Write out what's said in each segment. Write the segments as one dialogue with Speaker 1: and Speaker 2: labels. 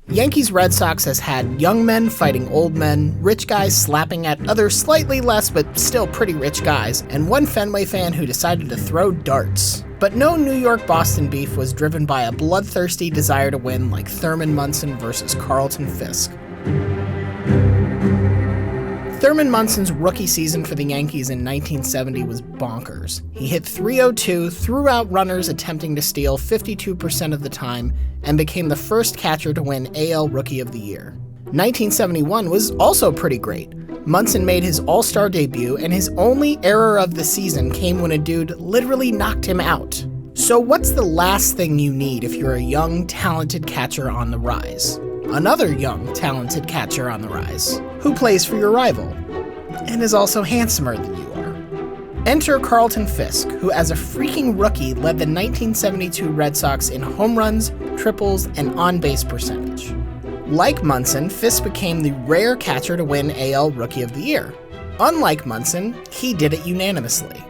Speaker 1: Yankees-Red Sox has had young men fighting old men, rich guys slapping at other slightly less but still pretty rich guys, and one Fenway fan who decided to throw darts. But no New York-Boston beef was driven by a bloodthirsty desire to win like Thurman Munson versus Carlton Fisk. Thurman Munson's rookie season for the Yankees in 1970 was bonkers. He hit .302, threw out runners attempting to steal 52% of the time, and became the first catcher to win AL Rookie of the Year. 1971 was also pretty great. Munson made his All-Star debut, and his only error of the season came when a dude literally knocked him out. So what's the last thing you need if you're a young, talented catcher on the rise? Another young, talented catcher on the rise, who plays for your rival, and is also handsomer than you are. Enter Carlton Fisk, who as a freaking rookie led the 1972 Red Sox in home runs, triples, and on-base percentage. Like Munson, Fisk became the rare catcher to win AL Rookie of the Year. Unlike Munson, he did it unanimously.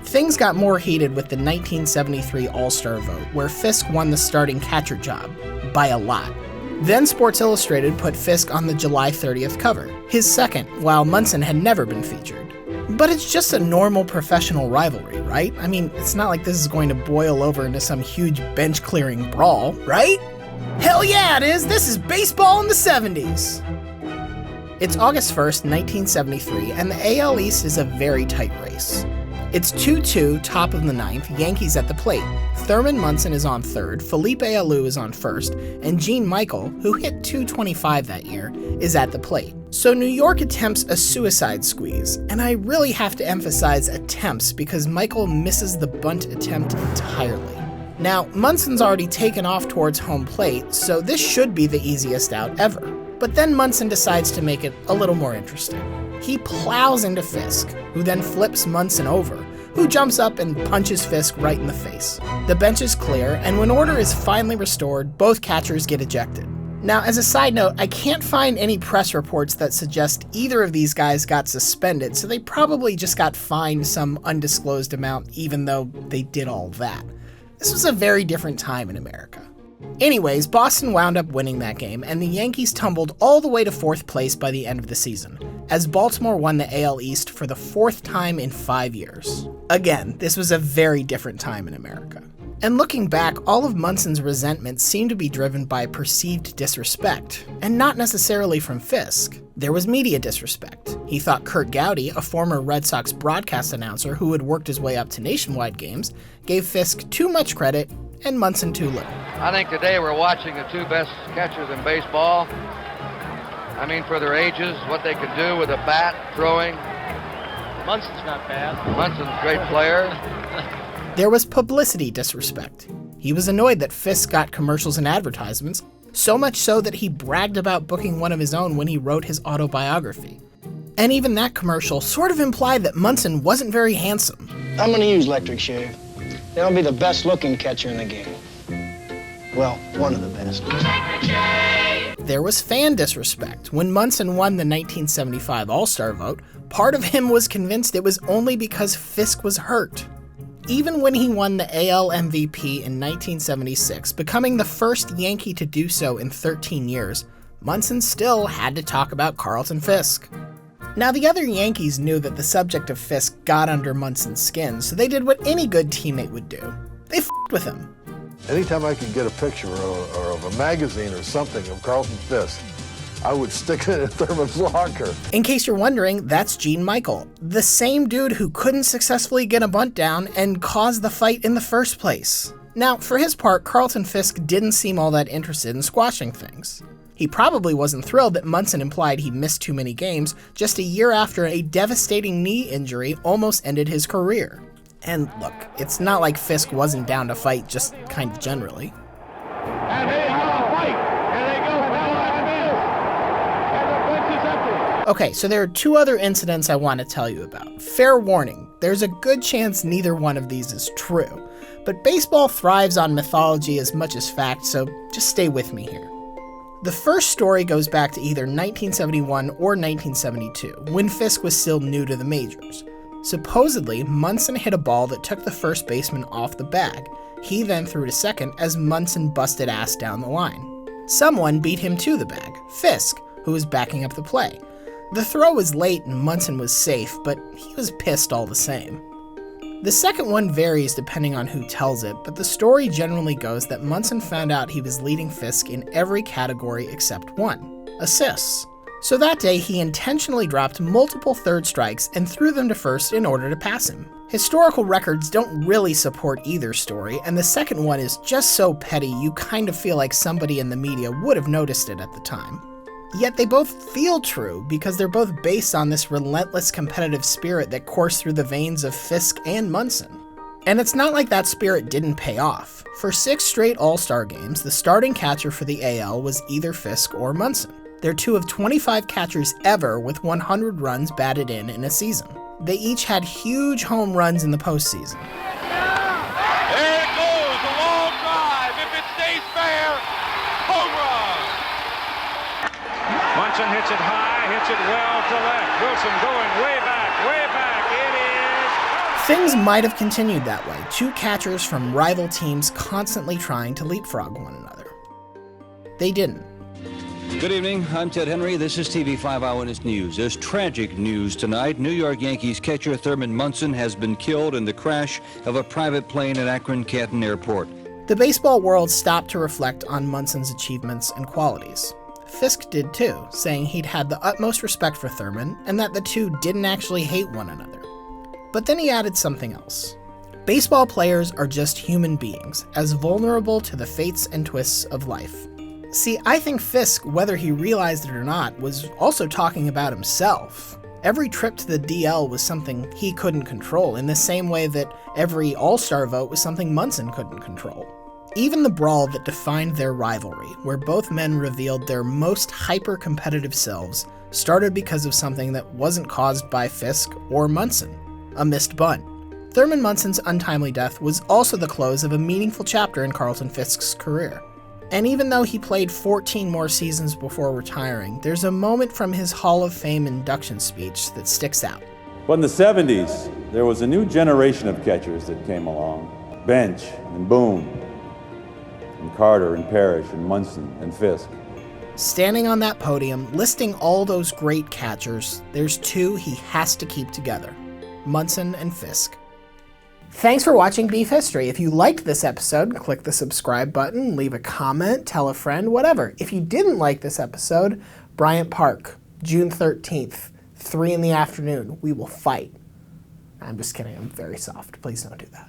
Speaker 1: Things got more heated with the 1973 All-Star vote, where Fisk won the starting catcher job, by a lot. Then Sports Illustrated put Fisk on the July 30th cover, his second, while Munson had never been featured. But it's just a normal professional rivalry, right? I mean, it's not like this is going to boil over into some huge bench-clearing brawl, right? Hell yeah, it is! This is baseball in the 70s! It's August 1st, 1973, and the AL East is a very tight race. It's 2-2, top of the ninth, Yankees at the plate. Thurman Munson is on third, Felipe Alou is on first, and Gene Michael, who hit .225 that year, is at the plate. So New York attempts a suicide squeeze, and I really have to emphasize attempts because Michael misses the bunt attempt entirely. Now, Munson's already taken off towards home plate, so this should be the easiest out ever. But then Munson decides to make it a little more interesting. He plows into Fisk, who then flips Munson over, who jumps up and punches Fisk right in the face. The bench is clear, and when order is finally restored, both catchers get ejected. Now, as a side note, I can't find any press reports that suggest either of these guys got suspended, so they probably just got fined some undisclosed amount even though they did all that. This was a very different time in America. Anyways, Boston wound up winning that game, and the Yankees tumbled all the way to fourth place by the end of the season, as Baltimore won the AL East for the fourth time in 5 years. Again, this was a very different time in America. And looking back, all of Munson's resentment seemed to be driven by perceived disrespect, and not necessarily from Fisk. There was media disrespect. He thought Curt Gowdy, a former Red Sox broadcast announcer who had worked his way up to nationwide games, gave Fisk too much credit and Munson too little.
Speaker 2: I think today we're watching the two best catchers in baseball. I mean, for their ages, what they can do with a bat, throwing.
Speaker 3: Munson's not bad.
Speaker 2: Munson's a great player.
Speaker 1: There was publicity disrespect. He was annoyed that Fisk got commercials and advertisements, so much so that he bragged about booking one of his own when he wrote his autobiography. And even that commercial sort of implied that Munson wasn't very handsome.
Speaker 4: I'm going to use electric shave. Then I'll be the best looking catcher in the game. Well, one of the best.
Speaker 1: There was fan disrespect. When Munson won the 1975 All-Star vote, part of him was convinced it was only because Fisk was hurt. Even when he won the AL MVP in 1976, becoming the first Yankee to do so in 13 years, Munson still had to talk about Carlton Fisk. Now, the other Yankees knew that the subject of Fisk got under Munson's skin, so they did what any good teammate would do. They f***ed with him.
Speaker 5: Anytime I could get a picture or of a magazine or something of Carlton Fisk, I would stick it in Thurman's locker.
Speaker 1: In case you're wondering, that's Gene Michael, the same dude who couldn't successfully get a bunt down and caused the fight in the first place. Now, for his part, Carlton Fisk didn't seem all that interested in squashing things. He probably wasn't thrilled that Munson implied he missed too many games just a year after a devastating knee injury almost ended his career. And look, it's not like Fisk wasn't down to fight just kind of generally.
Speaker 6: And here you go, fight! And they go, and the bench is empty.
Speaker 1: Okay, so there are two other incidents I want to tell you about. Fair warning, there's a good chance neither one of these is true. But baseball thrives on mythology as much as fact, so just stay with me here. The first story goes back to either 1971 or 1972, when Fisk was still new to the majors. Supposedly, Munson hit a ball that took the first baseman off the bag. He then threw to second as Munson busted ass down the line. Someone beat him to the bag, Fisk, who was backing up the play. The throw was late and Munson was safe, but he was pissed all the same. The second one varies depending on who tells it, but the story generally goes that Munson found out he was leading Fisk in every category except one, assists. So that day he intentionally dropped multiple third strikes and threw them to first in order to pass him. Historical records don't really support either story, and the second one is just so petty you kind of feel like somebody in the media would have noticed it at the time. Yet they both feel true because they're both based on this relentless competitive spirit that coursed through the veins of Fisk and Munson. And it's not like that spirit didn't pay off. For 6 straight All-Star games, the starting catcher for the AL was either Fisk or Munson. They're 2 of 25 catchers ever with 100 runs batted in a season. They each had huge home runs in the postseason.
Speaker 6: There it goes, a long drive. If it stays fair, home run.
Speaker 7: Munson hits it high, hits it well to left. Wilson going way back, way back. It is.
Speaker 1: Things might have continued that way, 2 catchers from rival teams constantly trying to leapfrog one another. They didn't.
Speaker 8: Good evening, I'm Ted Henry. This is TV 5 Eyewitness News. There's tragic news tonight. New York Yankees catcher Thurman Munson has been killed in the crash of a private plane at Akron-Canton Airport.
Speaker 1: The baseball world stopped to reflect on Munson's achievements and qualities. Fisk did too, saying he'd had the utmost respect for Thurman and that the two didn't actually hate one another. But then he added something else. Baseball players are just human beings, as vulnerable to the fates and twists of life. See, I think Fisk, whether he realized it or not, was also talking about himself. Every trip to the DL was something he couldn't control, in the same way that every All-Star vote was something Munson couldn't control. Even the brawl that defined their rivalry, where both men revealed their most hyper-competitive selves, started because of something that wasn't caused by Fisk or Munson, a missed bunt. Thurman Munson's untimely death was also the close of a meaningful chapter in Carlton Fisk's career. And even though he played 14 more seasons before retiring, there's a moment from his Hall of Fame induction speech that sticks out.
Speaker 9: But in the 70s, there was a new generation of catchers that came along. Bench and Boone, and Carter and Parrish and Munson and Fisk.
Speaker 1: Standing on that podium, listing all those great catchers, there's 2 he has to keep together, Munson and Fisk. Thanks for watching Beef History. If you liked this episode, click the subscribe button, leave a comment, tell a friend, whatever. If you didn't like this episode, Bryant Park, June 13th, 3 in the afternoon, we will fight. I'm just kidding, I'm very soft. Please don't do that.